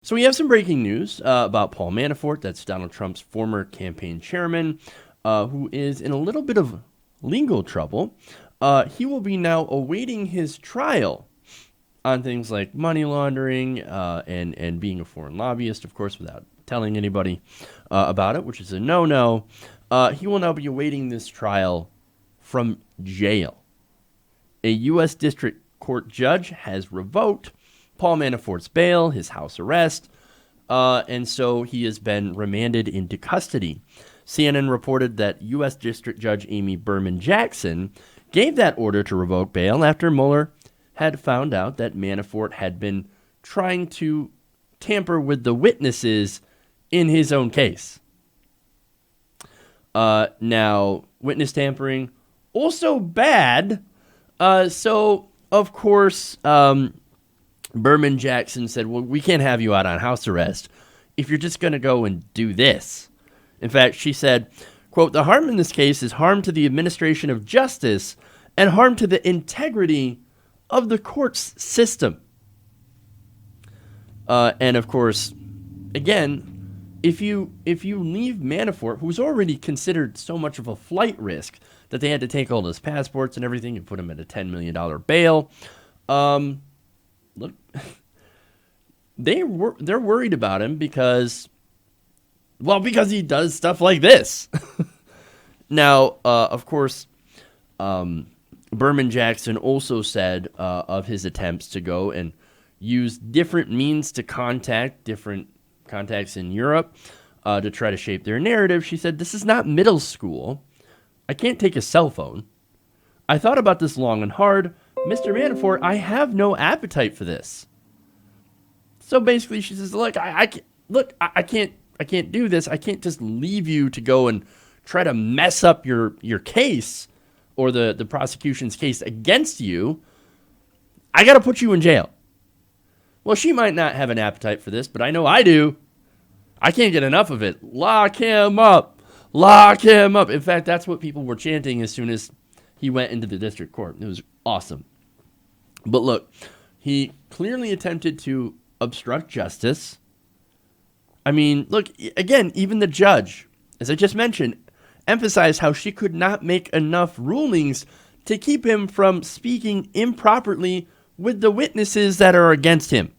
So we have some breaking news about Paul Manafort. That's Donald Trump's former campaign chairman, who is in a little bit of legal trouble. He will be now awaiting his trial on things like money laundering and being a foreign lobbyist, of course, without telling anybody about it, which is a no-no. He will now be awaiting this trial from jail. A U.S. District Court judge has revoked Paul Manafort's bail, his house arrest, and so he has been remanded into custody. CNN reported that U.S. District Judge Amy Berman Jackson gave that order to revoke bail after Mueller had found out that Manafort had been trying to tamper with the witnesses in his own case. Now, witness tampering, also bad. So, of course, Berman Jackson said, well, we can't have you out on house arrest if you're just going to go and do this. In fact, she said, quote, the harm in this case is harm to the administration of justice and harm to the integrity of the court's system. And of course, again, if you leave Manafort, who's already considered so much of a flight risk that they had to take all his passports and everything and put him at a $10 million bail, look, they're worried about him because he does stuff like this. Now, of course, Berman Jackson also said of his attempts to go and use different means to contact different contacts in Europe to try to shape their narrative. She said, this is not middle school. I can't take a cell phone. I thought about this long and hard. Mr. Manafort, I have no appetite for this. So basically, she says, look, I can't do this. I can't just leave you to go and try to mess up your case or the prosecution's case against you. I got to put you in jail. Well, she might not have an appetite for this, but I know I do. I can't get enough of it. Lock him up. Lock him up. In fact, that's what people were chanting as soon as he went into the district court. It was awesome. But look, he clearly attempted to obstruct justice. I mean, look, again, even the judge, as I just mentioned, emphasized how she could not make enough rulings to keep him from speaking improperly with the witnesses that are against him.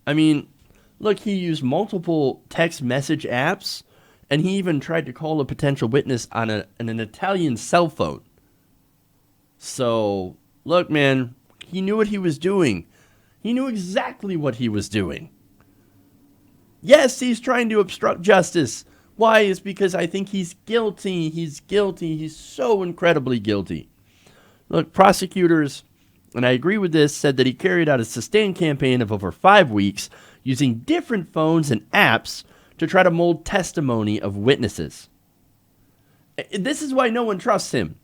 I mean, look, he used multiple text message apps, and he even tried to call a potential witness on an Italian cell phone. So, look, man, he knew what he was doing. He knew exactly what he was doing. Yes, he's trying to obstruct justice. Why? It's because I think he's guilty. He's guilty. He's so incredibly guilty. Look, prosecutors, and I agree with this, said that he carried out a sustained campaign of over 5 weeks using different phones and apps to try to mold testimony of witnesses. This is why no one trusts him.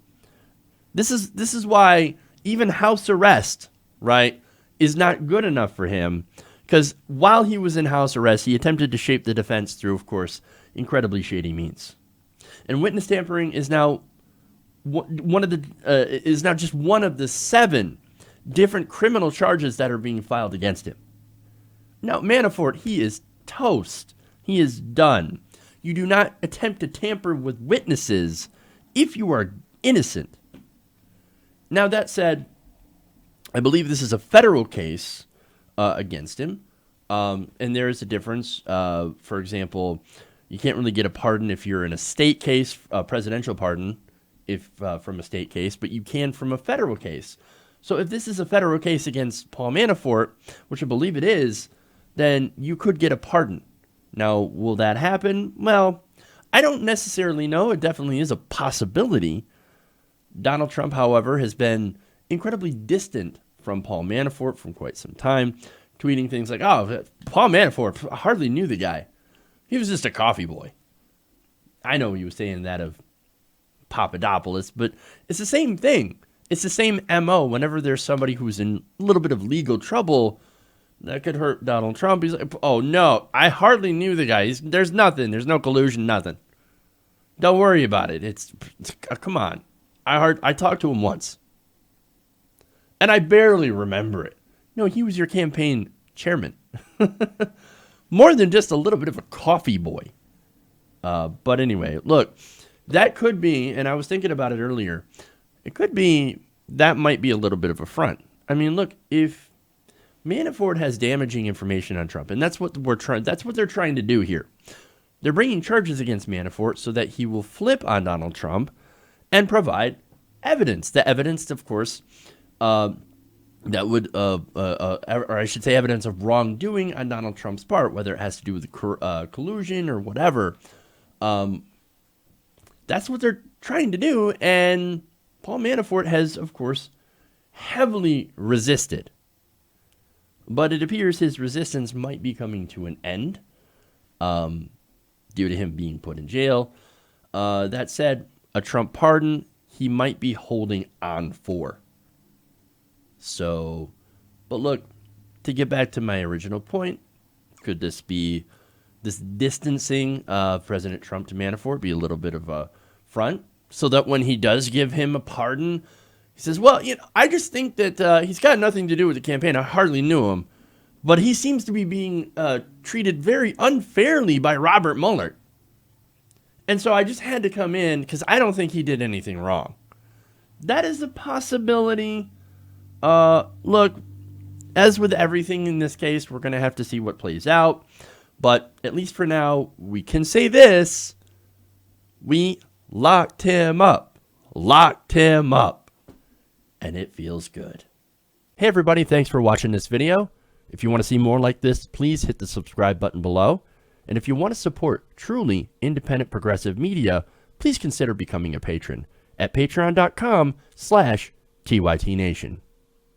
This is why even house arrest, right, is not good enough for him. Because while he was in house arrest, he attempted to shape the defense through, of course, incredibly shady means. And witness tampering is now just one of the 7 different criminal charges that are being filed against him. Now, Manafort, he is toast. He is done. You do not attempt to tamper with witnesses if you are innocent. Now, that said, I believe this is a federal case against him. And there is a difference. For example, you can't really get a pardon if you're in a state case, a presidential pardon, if from a state case, but you can from a federal case. So if this is a federal case against Paul Manafort, which I believe it is, then you could get a pardon. Now, will that happen? Well, I don't necessarily know. It definitely is a possibility. Donald Trump, however, has been incredibly distant from Paul Manafort for quite some time, tweeting things like, oh, Paul Manafort, I hardly knew the guy. He was just a coffee boy. I know he was saying that of Papadopoulos, but it's the same thing. It's the same MO. Whenever there's somebody who's in a little bit of legal trouble that could hurt Donald Trump, he's like, oh, no, I hardly knew the guy. There's nothing. There's no collusion, nothing. Don't worry about it. It's come on. I talked to him once. And I barely remember it. No, he was your campaign chairman. More than just a little bit of a coffee boy. But anyway, look, that could be, and I was thinking about it earlier, it could be that might be a little bit of a front. I mean, look, if Manafort has damaging information on Trump, and that's what they're trying to do here. They're bringing charges against Manafort so that he will flip on Donald Trump and provide evidence. The evidence, of course, that would, or I should say evidence of wrongdoing on Donald Trump's part, whether it has to do with collusion or whatever. That's what they're trying to do, and Paul Manafort has, of course, heavily resisted. But it appears his resistance might be coming to an end due to him being put in jail. That said, a Trump pardon he might be holding on for. So, but look, to get back to my original point, could this distancing of President Trump to Manafort be a little bit of a front so that when he does give him a pardon, he says, well, I just think that he's got nothing to do with the campaign. I hardly knew him, but he seems to be being treated very unfairly by Robert Mueller. And so I just had to come in because I don't think he did anything wrong. That is a possibility. Look, as with everything in this case, we're going to have to see what plays out. But at least for now, we can say this. We locked him up. And it feels good. Hey everybody, thanks for watching this video. If you want to see more like this, please hit the subscribe button below. And if you want to support truly independent progressive media, please consider becoming a patron at patreon.com/TYTNation.